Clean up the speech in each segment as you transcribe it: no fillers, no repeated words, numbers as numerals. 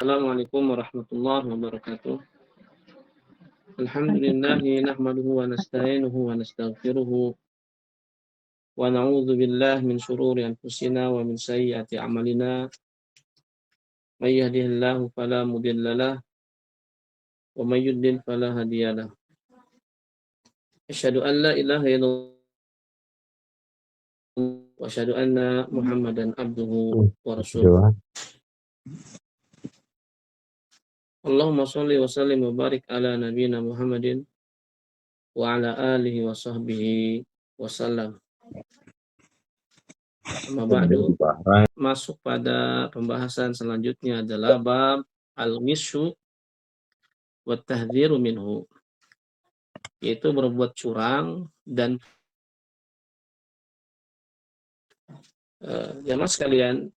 Assalamualaikum warahmatullahi wabarakatuh. Alhamdulillahi nahmaduhu wa nasta'inuhu wa nastaghfiruhu wa na'udzu billahi min shururi anfusina wa min sayyiati a'malina. May yahdihillahu fala mudhillalah wa may yudlil fala hadiyalah. Asyhadu an la ilaha illallah wa asyhadu anna Muhammadan abduhu wa rasuluh. Allahumma shalli wa sallim wa barik ala nabiyyina Muhammadin wa ala alihi wa sahbihi wa sallam. Amma ba'du, masuk pada pembahasan selanjutnya adalah bab al-ghisyu wa tahdhiru minhu, yaitu berbuat curang dan jamaah sekalian,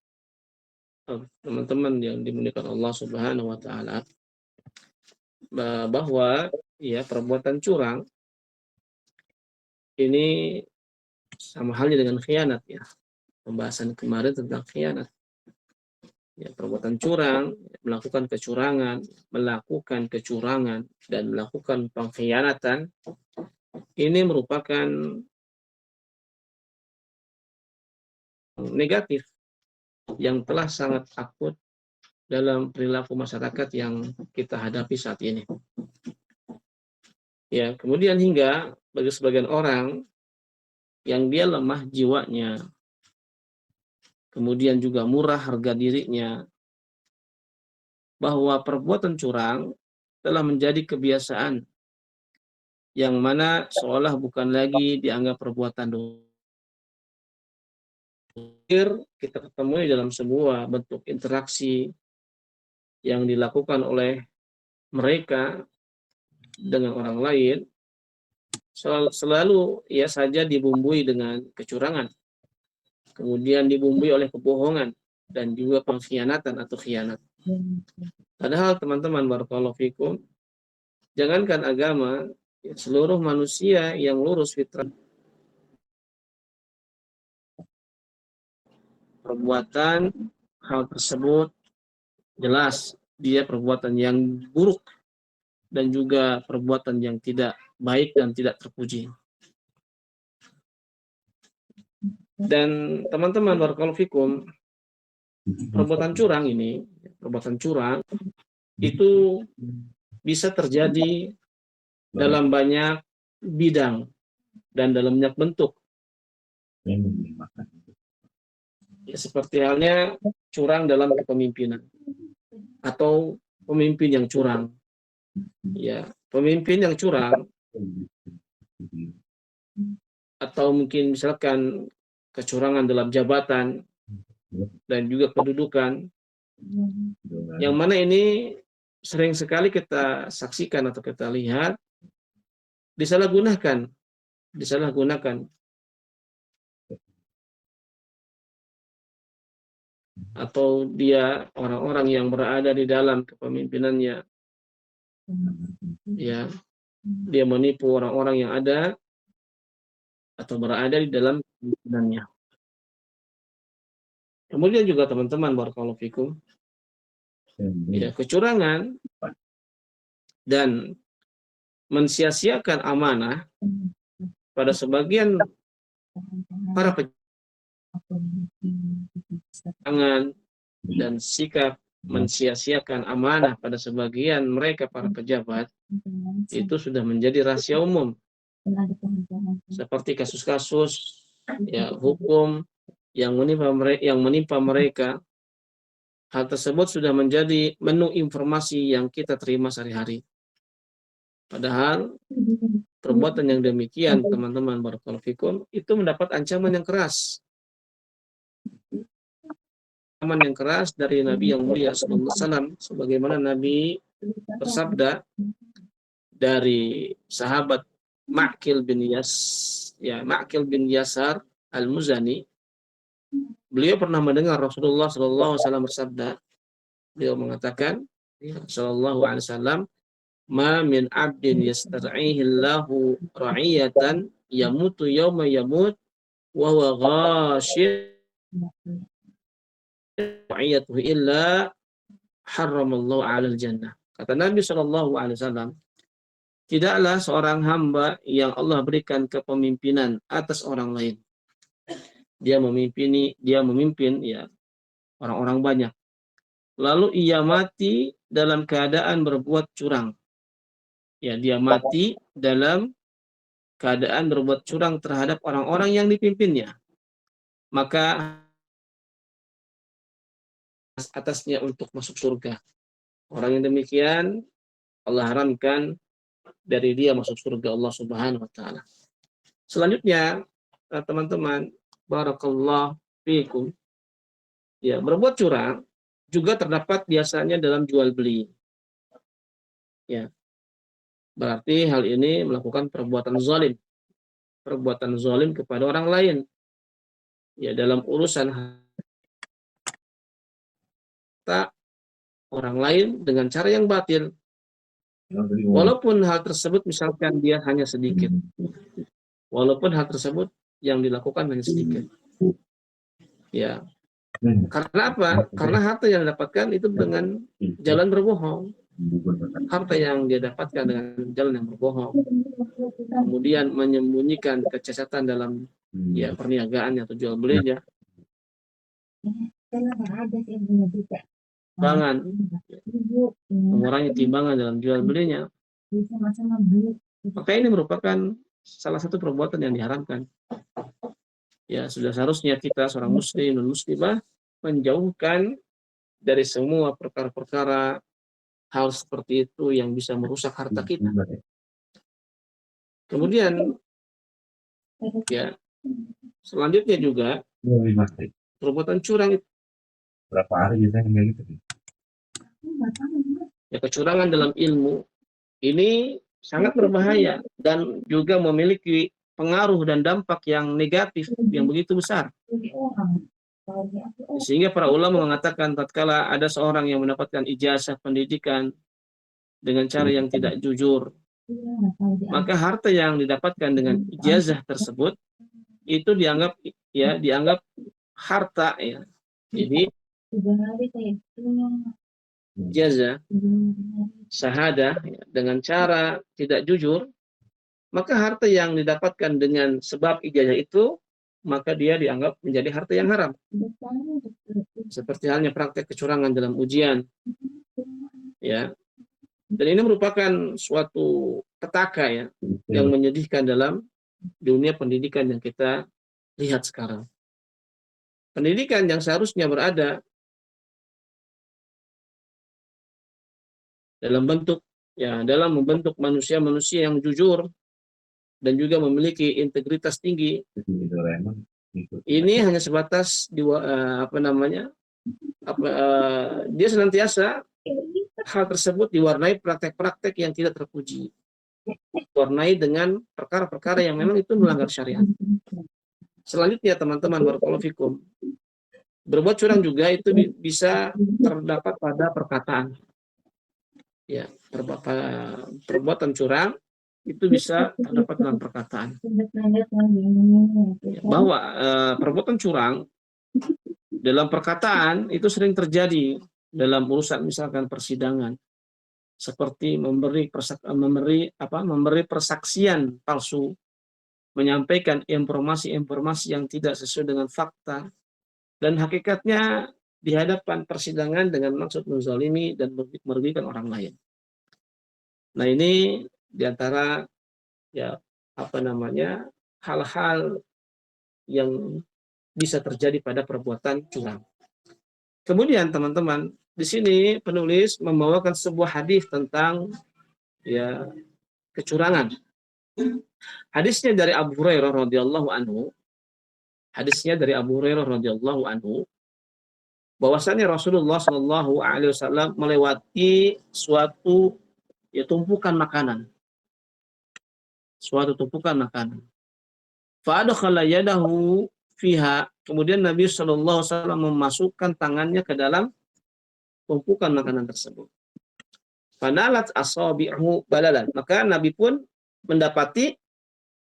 teman-teman yang dimuliakan Allah Subhanahu wa taala, bahwa ya perbuatan curang ini sama halnya dengan khianat ya. Pembahasan kemarin tentang khianat. Ya, perbuatan curang, melakukan kecurangan dan melakukan pengkhianatan ini merupakan negatif yang telah sangat akut dalam perilaku masyarakat yang kita hadapi saat ini. Ya, kemudian hingga bagi sebagian orang yang dia lemah jiwanya, kemudian juga murah harga dirinya, bahwa perbuatan curang telah menjadi kebiasaan yang mana seolah bukan lagi dianggap perbuatan dosa. Kita ketemu dalam sebuah bentuk interaksi yang dilakukan oleh mereka dengan orang lain, selalu ya saja dibumbui dengan kecurangan, kemudian dibumbui oleh kebohongan dan juga pengkhianatan atau khianat. Padahal teman-teman barakallahu fikum, jangankan agama, seluruh manusia yang lurus fitrah, perbuatan hal tersebut jelas dia perbuatan yang buruk dan juga perbuatan yang tidak baik dan tidak terpuji. Dan teman-teman barakallahu fikum, perbuatan curang itu bisa terjadi dalam banyak bidang dan dalam banyak bentuk. Ya, seperti halnya curang dalam kepemimpinan atau pemimpin yang curang. Ya, pemimpin yang curang atau mungkin misalkan kecurangan dalam jabatan dan juga kedudukan, yang mana ini sering sekali kita saksikan atau kita lihat disalahgunakan atau dia orang-orang yang berada di dalam kepemimpinannya, ya, dia menipu orang-orang yang ada atau berada di dalam kepemimpinannya. Kemudian juga teman-teman barakallahu fikum, ya, kecurangan dan mensia-siakan amanah pada sebagian para pejabat dan sikap mensia-siakan amanah pada sebagian mereka para pejabat itu sudah menjadi rahasia umum. Seperti kasus-kasus ya hukum yang menimpa mereka, hal tersebut sudah menjadi menu informasi yang kita terima sehari-hari. Padahal perbuatan yang demikian, teman-teman barakallahu fikum, itu mendapat ancaman yang keras. Ancaman yang keras dari Nabi yang mulia sallallahu alaihi wasallam, sebagaimana Nabi bersabda dari sahabat Ma'qil bin Yasar Al-Muzani. Beliau pernah mendengar Rasulullah sallallahu alaihi wasallam bersabda. Beliau mengatakan, sallallahu alaihi wasallam, "Ma min 'abdin yastar'ihi Allahu ra'iyatan yamutu yawma yamut wa huwa ghashir ra'iyatuhu illa harramallahu 'alal jannah. Kata Nabi sallallahu alaihi wasallam, tidaklah seorang hamba yang Allah berikan kepemimpinan atas orang lain. Dia memimpin ya orang-orang banyak. Lalu ia mati dalam keadaan berbuat curang. Ya, dia mati dalam keadaan berbuat curang terhadap orang-orang yang dipimpinnya. Maka atasnya untuk masuk surga. Orang yang demikian Allah haramkan dari dia masuk surga Allah Subhanahu wa taala. Selanjutnya, teman-teman, barakallahu fiikum. Ya, berbuat curang juga terdapat biasanya dalam jual beli. Ya. Berarti hal ini melakukan perbuatan zalim. Perbuatan zalim kepada orang lain. Ya, dalam urusan harta orang lain dengan cara yang batil. Walaupun hal tersebut misalkan dia hanya sedikit. Walaupun hal tersebut yang dilakukan hanya sedikit. Ya. Karena apa? Karena harta yang didapatkan itu dengan jalan berbohong. Harta yang dia dapatkan dengan jalan yang berbohong. Kemudian menyembunyikan kecacatan dalam ya perniagaan atau jual belinya. Timbangan, mengurangi timbangan dalam jual belinya. Maka ini merupakan salah satu perbuatan yang diharamkan. Ya, sudah seharusnya kita seorang muslim dan muslimah menjauhkan dari semua perkara-perkara hal seperti itu yang bisa merusak harta kita. Kemudian ya, selanjutnya juga perbuatan curang itu berapa hari biasanya gitu? Ya, kecurangan dalam ilmu ini sangat berbahaya dan juga memiliki pengaruh dan dampak yang negatif yang begitu besar. Sehingga para ulama mengatakan tatkala ada seorang yang mendapatkan ijazah pendidikan dengan cara yang tidak jujur, maka harta yang didapatkan dengan ijazah tersebut itu dianggap harta ya. Jadi ijazah syahadah ya, dengan cara tidak jujur, maka harta yang didapatkan dengan sebab ijazah itu maka dia dianggap menjadi harta yang haram. Seperti halnya praktek kecurangan dalam ujian. Ya. Dan ini merupakan suatu petaka ya yang menyedihkan dalam dunia pendidikan yang kita lihat sekarang. Pendidikan yang seharusnya berada dalam membentuk manusia-manusia yang jujur dan juga memiliki integritas tinggi. Ini hanya sebatas dia senantiasa hal tersebut diwarnai praktek-praktek yang tidak terpuji, diwarnai dengan perkara-perkara yang memang itu melanggar syariat. Selanjutnya teman-teman barakallahu fikum, berbuat curang juga itu bisa terdapat pada perkataan. Ya, perbuatan curang itu bisa terdapat dalam perkataan. Bahwa perbuatan curang dalam perkataan itu sering terjadi dalam urusan misalkan persidangan, seperti memberi persaksian palsu, menyampaikan informasi-informasi yang tidak sesuai dengan fakta, dan hakikatnya di hadapan persidangan dengan maksud menzalimi dan merugikan orang lain. Nah, ini diantara hal-hal yang bisa terjadi pada perbuatan curang. Kemudian teman-teman, di sini penulis membawakan sebuah hadis tentang kecurangan. Hadisnya dari Abu Hurairah radhiyallahu anhu. Bahwasanya Rasulullah Shallallahu Alaihi Wasallam melewati suatu tumpukan makanan. Fa'adkhala yadahu fiha. Kemudian Nabi Shallallahu Alaihi Wasallam memasukkan tangannya ke dalam tumpukan makanan tersebut. Fanalat asabi'hu balalan. Maka Nabi pun mendapati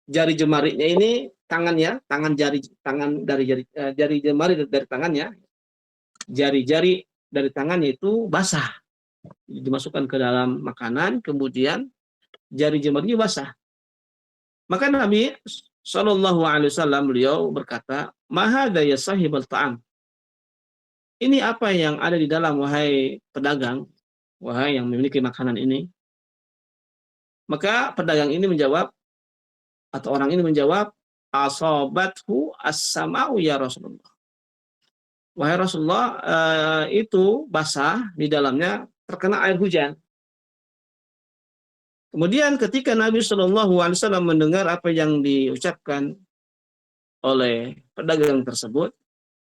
jari jemarinya ini jari jemari dari tangannya, jari-jari dari tangannya itu basah, dimasukkan ke dalam makanan, kemudian jari jemarinya basah. Maka Nabi Shallallahu Alaihi Wasallam beliau berkata, "Mahada ya sahibal ta'am." Ini apa yang ada di dalam, wahai pedagang, wahai yang memiliki makanan ini? Maka pedagang ini menjawab, atau orang ini menjawab, asobathu as-sama'u ya Rasulullah. Wahai Rasulullah, itu basah di dalamnya terkena air hujan. Kemudian ketika Nabi Shallallahu Alaihi Wasallam mendengar apa yang diucapkan oleh pedagang tersebut,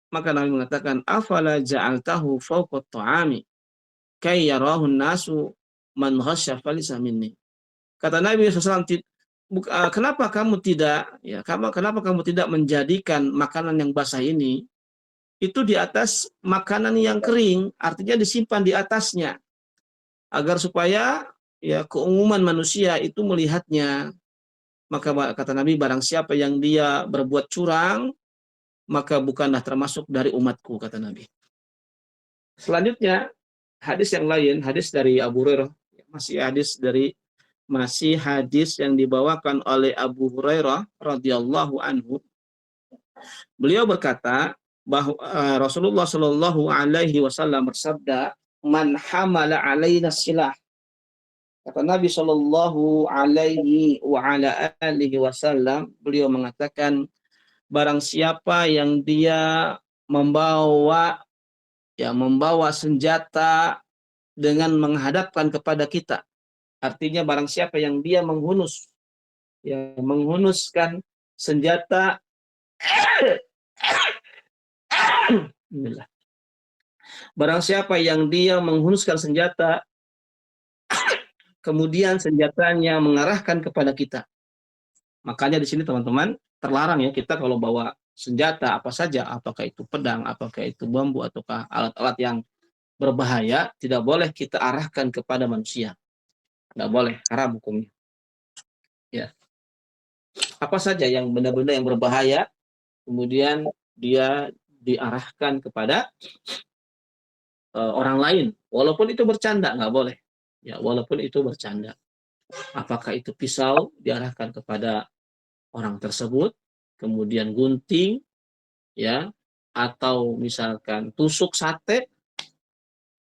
maka Nabi mengatakan, afala ja'altahu fawqa ta'ami kay yarahu nasu man ghasya falisa minni. Kata Nabi SAW, kenapa kamu tidak, ya, kenapa kamu tidak menjadikan makanan yang basah ini itu di atas makanan yang kering, artinya disimpan di atasnya, agar supaya ya keumuman manusia itu melihatnya. Maka kata Nabi, barang siapa yang dia berbuat curang, maka bukanlah termasuk dari umatku, kata Nabi. Selanjutnya, hadis yang lain, hadis dari Abu Hurairah, masih hadis yang dibawakan oleh Abu Hurairah radhiyallahu anhu. Beliau berkata bahwa Rasulullah Shallallahu Alaihi Wasallam bersabda, "Man hamala alaina silah." Kata Nabi Shallallahu Alaihi Wasallam, beliau mengatakan, barang siapa yang dia membawa senjata dengan menghadapkan kepada kita. Artinya barang siapa yang dia menghunuskan senjata barang siapa yang dia menghunuskan senjata kemudian senjatanya mengarahkan kepada kita. Makanya di sini teman-teman terlarang ya kita kalau bawa senjata apa saja, apakah itu pedang, apakah itu bambu, ataukah alat-alat yang berbahaya, tidak boleh kita arahkan kepada manusia. Tidak boleh, haram hukumnya. Ya. Apa saja yang benda-benda yang berbahaya, kemudian dia diarahkan kepada orang lain, walaupun itu bercanda, nggak boleh. Ya, walaupun itu bercanda. Apakah itu pisau diarahkan kepada orang tersebut, kemudian gunting, ya, atau misalkan tusuk sate,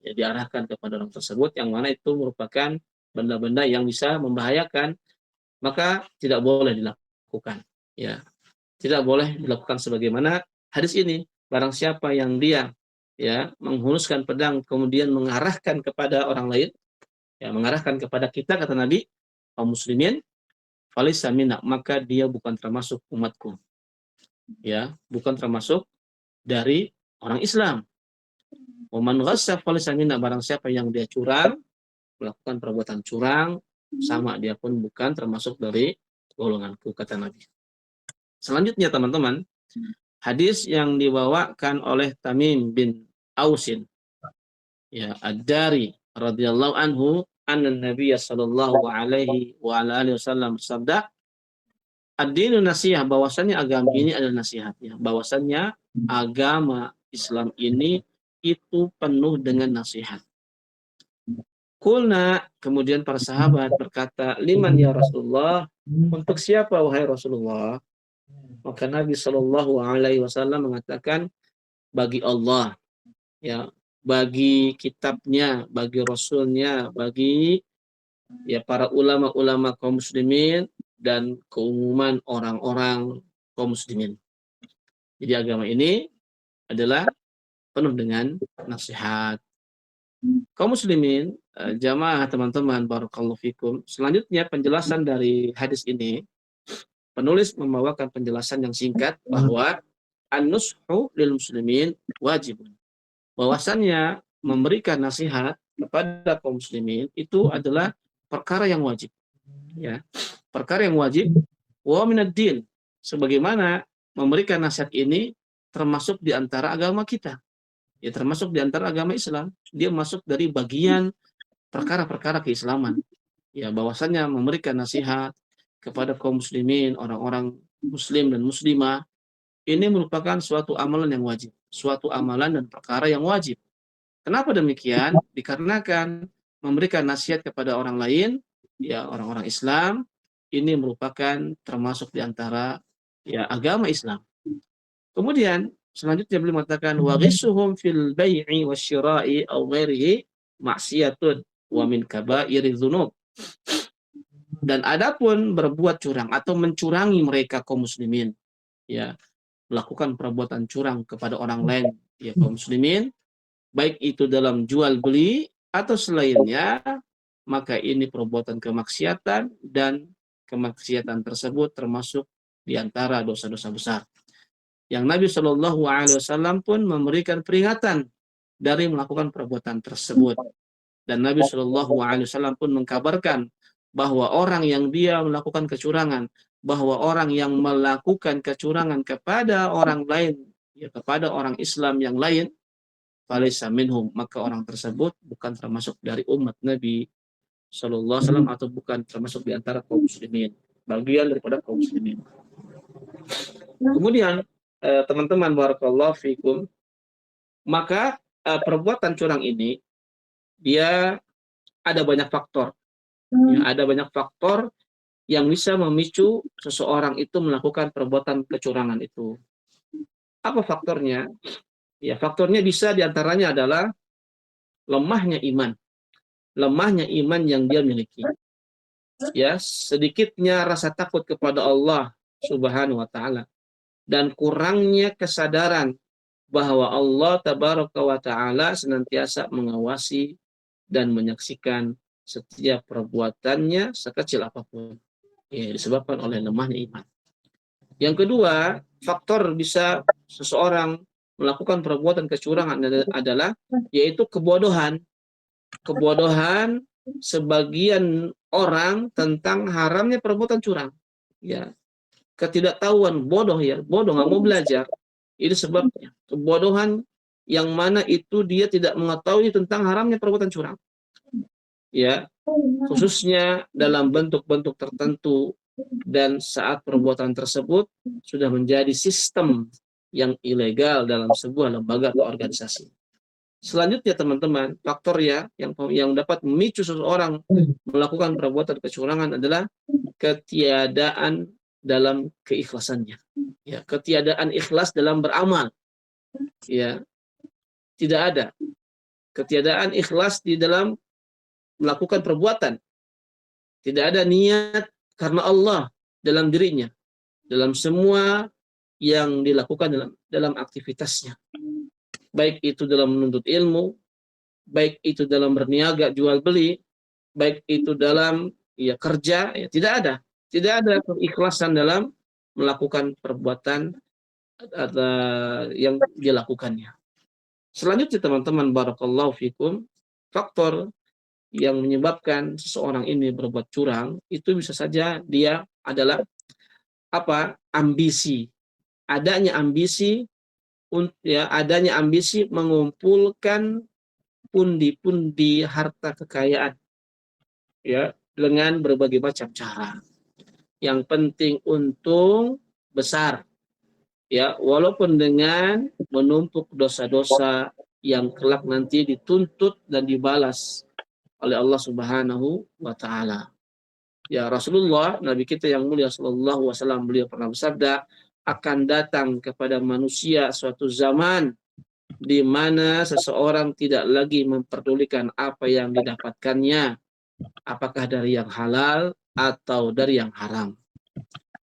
ya diarahkan kepada orang tersebut, yang mana itu merupakan benda-benda yang bisa membahayakan, maka tidak boleh dilakukan. Ya, tidak boleh dilakukan sebagaimana hadis ini. Barang siapa yang dia ya menghunuskan pedang kemudian mengarahkan kepada orang lain, ya mengarahkan kepada kita, kata Nabi, kaum muslimin, falaysa minna, maka dia bukan termasuk umatku. Ya, bukan termasuk dari orang Islam. Wa man ghassa falaysa minna, barang siapa yang dia curang, melakukan perbuatan curang, sama dia pun bukan termasuk dari golonganku, kata Nabi. Selanjutnya teman-teman, hadis yang dibawakan oleh Tamim bin Ausin, ya, Ad-Dari radhiyallahu anhu, anna Nabiy sallallahu alaihi wa ala alihi wasallam bersabda, ad-dinu nasihah, bahwasannya agama ini adalah nasihatnya, bahwasannya agama Islam ini itu penuh dengan nasihat. Kulna, kemudian para sahabat berkata, liman ya Rasulullah, untuk siapa wahai Rasulullah? Maka Nabi Shallallahu Alaihi Wasallam mengatakan, bagi Allah, ya, bagi kitabnya, bagi Rasulnya, bagi ya para ulama-ulama kaum muslimin dan keumuman orang-orang kaum muslimin. Jadi agama ini adalah penuh dengan nasihat. Kaum muslimin, jamaah teman-teman, barakallahu fikum. Selanjutnya penjelasan dari hadis ini, penulis membawakan penjelasan yang singkat bahwa an-nushu lil muslimin wajib. Bahwasannya memberikan nasihat kepada kaum muslimin itu adalah perkara yang wajib. Ya, perkara yang wajib, wa minad din, sebagaimana memberikan nasihat ini termasuk di antara agama kita. Ya, termasuk di antara agama Islam. Dia masuk dari bagian perkara-perkara keislaman. Ya, bahwasannya memberikan nasihat kepada kaum muslimin, orang-orang muslim dan muslimah, ini merupakan suatu amalan yang wajib, suatu amalan dan perkara yang wajib. Kenapa demikian? Dikarenakan memberikan nasihat kepada orang lain, ya orang-orang Islam, ini merupakan termasuk di antara ya agama Islam. Kemudian selanjutnya beliau mengatakan wa ghissuhum fil bai'i wasyira'i aw ghairihi maksiyatun wa min kaba'iri dzunub. Dan adapun berbuat curang atau mencurangi mereka kaum muslimin, ya melakukan perbuatan curang kepada orang lain, ya kaum muslimin, baik itu dalam jual beli atau selainnya, maka ini perbuatan kemaksiatan dan kemaksiatan tersebut termasuk di antara dosa-dosa besar. Yang Nabi Shallallahu Alaihi Wasallam pun memberikan peringatan dari melakukan perbuatan tersebut. Dan Nabi Shallallahu Alaihi Wasallam pun mengkabarkan bahwa orang yang dia melakukan kecurangan, bahwa orang yang melakukan kecurangan kepada orang lain, ya kepada orang Islam yang lain, falaysa minhum, maka orang tersebut bukan termasuk dari umat Nabi Shallallahu Alaihi Wasallam atau bukan termasuk di antara kaum muslimin, bagian daripada kaum muslimin. Kemudian teman-teman barakallahu fikum, maka perbuatan curang ini dia ada banyak faktor. Ya, ada banyak faktor yang bisa memicu seseorang itu melakukan perbuatan kecurangan itu. Apa faktornya? Ya, faktornya bisa diantaranya adalah lemahnya iman. Lemahnya iman yang dia miliki. Ya, sedikitnya rasa takut kepada Allah Subhanahu wa taala dan kurangnya kesadaran bahwa Allah tabaraka wa taala senantiasa mengawasi dan menyaksikan setiap perbuatannya sekecil apapun. Ya, disebabkan oleh lemahnya iman. Yang kedua, faktor bisa seseorang melakukan perbuatan kecurangan adalah yaitu kebodohan. Kebodohan sebagian orang tentang haramnya perbuatan curang. Ya, ketidaktahuan, bodoh ya, bodoh nggak mau belajar. Itu sebabnya kebodohan yang mana itu dia tidak mengetahui tentang haramnya perbuatan curang. Ya, khususnya dalam bentuk-bentuk tertentu dan saat perbuatan tersebut sudah menjadi sistem yang ilegal dalam sebuah lembaga atau organisasi. Selanjutnya teman-teman, faktor ya yang dapat memicu seseorang melakukan perbuatan kecurangan adalah ketiadaan dalam keikhlasannya. Ya, ketiadaan ikhlas dalam beramal. Ya, tidak ada. Ketiadaan ikhlas di dalam melakukan perbuatan. Tidak ada niat karena Allah dalam dirinya, dalam semua yang dilakukan dalam aktivitasnya. Baik itu dalam menuntut ilmu, baik itu dalam berniaga jual beli, baik itu dalam ya kerja, ya tidak ada. Tidak ada keikhlasan dalam melakukan perbuatan yang dilakukannya. Selanjutnya teman-teman barakallahu fikum, faktor yang menyebabkan seseorang ini berbuat curang itu bisa saja dia adalah ambisi. Adanya ambisi mengumpulkan pundi-pundi harta kekayaan ya dengan berbagai macam cara. Yang penting untung besar ya, walaupun dengan menumpuk dosa-dosa yang kelak nanti dituntut dan dibalas oleh Allah Subhanahu wa taala. Ya, Rasulullah Nabi kita yang mulia sallallahu alaihi wasallam, beliau pernah bersabda, akan datang kepada manusia suatu zaman di mana seseorang tidak lagi memperdulikan apa yang didapatkannya, apakah dari yang halal atau dari yang haram.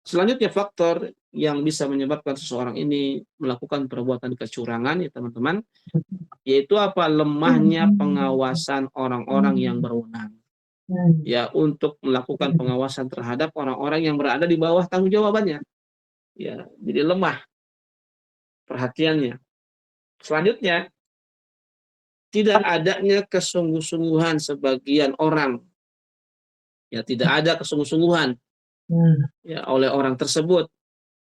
Selanjutnya faktor yang bisa menyebabkan seseorang ini melakukan perbuatan kecurangan ya teman-teman, yaitu lemahnya pengawasan orang-orang yang berwenang. Ya, untuk melakukan pengawasan terhadap orang-orang yang berada di bawah tanggung jawabannya. Ya, jadi lemah perhatiannya. Selanjutnya, tidak adanya kesungguh-sungguhan sebagian orang. Ya, tidak ada kesungguh-sungguhan ya oleh orang tersebut.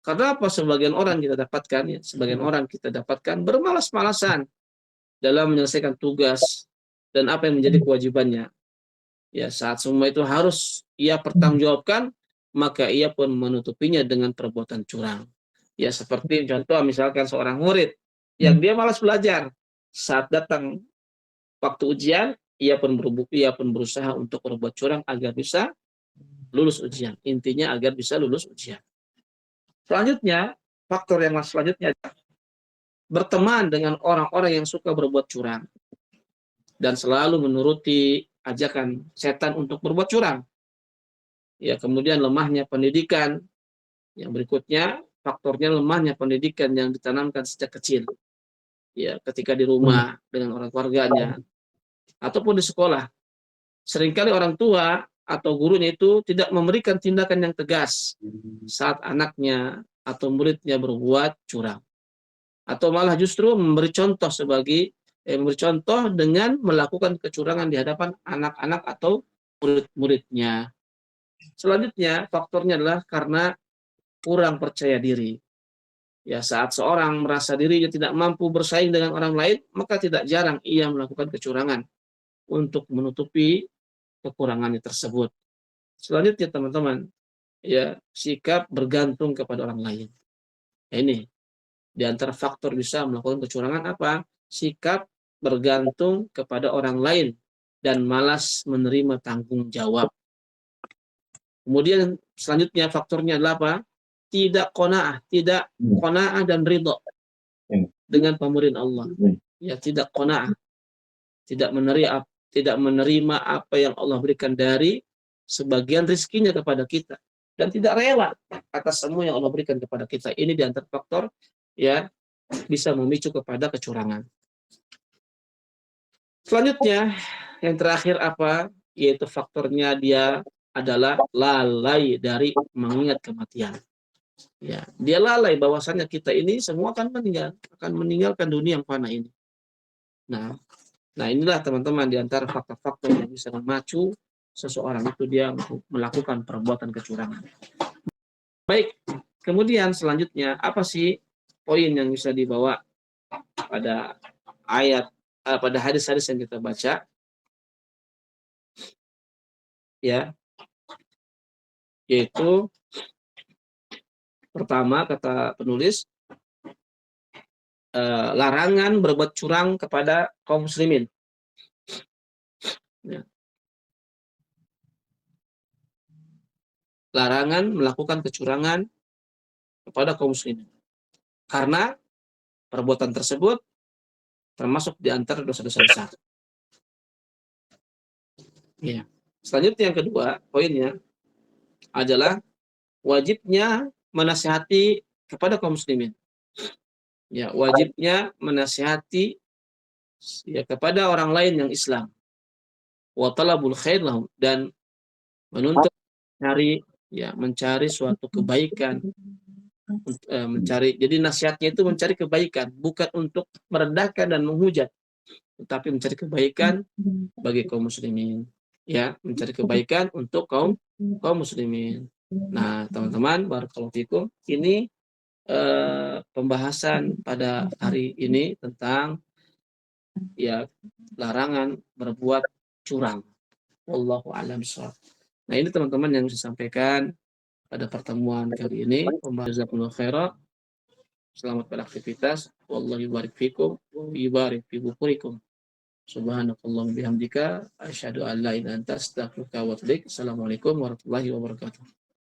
Karena apa? Sebagian orang kita dapatkan ya, sebagian orang kita dapatkan bermalas-malasan dalam menyelesaikan tugas dan apa yang menjadi kewajibannya. Ya, saat semua itu harus ia pertanggungjawabkan, maka ia pun menutupinya dengan perbuatan curang. Ya, seperti contoh misalkan seorang murid yang dia malas belajar, saat datang waktu ujian, ia pun berusaha untuk berbuat curang agar bisa lulus ujian. Intinya agar bisa lulus ujian. Selanjutnya, faktor yang selanjutnya, berteman dengan orang-orang yang suka berbuat curang dan selalu menuruti ajakan setan untuk berbuat curang. Ya, kemudian lemahnya pendidikan. Yang berikutnya, faktornya lemahnya pendidikan yang ditanamkan sejak kecil. Ya, ketika di rumah dengan orang keluarganya ataupun di sekolah. Seringkali orang tua atau gurunya itu tidak memberikan tindakan yang tegas saat anaknya atau muridnya berbuat curang. Atau malah justru memberi contoh memberi contoh dengan melakukan kecurangan di hadapan anak-anak atau murid-muridnya. Selanjutnya, faktornya adalah karena kurang percaya diri. Ya, saat seorang merasa dirinya tidak mampu bersaing dengan orang lain, maka tidak jarang ia melakukan kecurangan untuk menutupi kekurangannya tersebut. Selanjutnya, teman-teman, ya, sikap bergantung kepada orang lain. Ini di antara faktor bisa melakukan kecurangan apa? Sikap bergantung kepada orang lain dan malas menerima tanggung jawab. Kemudian selanjutnya faktornya adalah apa? Tidak qanaah dan ridho dengan pemberian Allah. Ya, tidak qanaah, tidak menerima apa yang Allah berikan dari sebagian rezekinya kepada kita dan tidak rela atas semua yang Allah berikan kepada kita. Ini di antara faktor ya bisa memicu kepada kecurangan. Selanjutnya, yang terakhir apa? Yaitu faktornya dia adalah lalai dari mengingat kematian. Ya, dia lalai bahwasannya kita ini semua akan meninggalkan dunia yang fana ini. Nah inilah teman-teman di antara faktor-faktor yang bisa memacu seseorang itu dia melakukan perbuatan kecurangan. Baik, kemudian selanjutnya apa sih poin yang bisa dibawa pada pada hadis-hadis yang kita baca? Ya, yaitu pertama kata penulis larangan berbuat curang kepada kaum muslimin. Ya. Larangan melakukan kecurangan kepada kaum muslimin. Karena perbuatan tersebut termasuk di antara dosa-dosa besar. Ya. Selanjutnya yang kedua, poinnya adalah wajibnya menasihati kepada kaum muslimin. Ya, wajibnya menasihati ya kepada orang lain yang Islam. Wa talabul khair lahum, dan menuntut mencari suatu kebaikan, jadi nasihatnya itu mencari kebaikan, bukan untuk merendahkan dan menghujat, tetapi mencari kebaikan bagi kaum muslimin. Ya, mencari kebaikan untuk kaum muslimin. Nah, teman-teman, barakallahu fikum, ini pembahasan pada hari ini tentang ya larangan berbuat curang. Wallahu a'lam bishawab. Nah, ini teman-teman yang saya sampaikan pada pertemuan kali ini. Jazakumullahu khairan. Selamat beraktivitas. Wallahu yubarik fikum wa yubarik fi bukurikum. Subhanakallahumma bihamdika asyhadu an la ilaha illa anta astaghfiruka wa atubu ilaik. Assalamualaikum warahmatullahi wabarakatuh.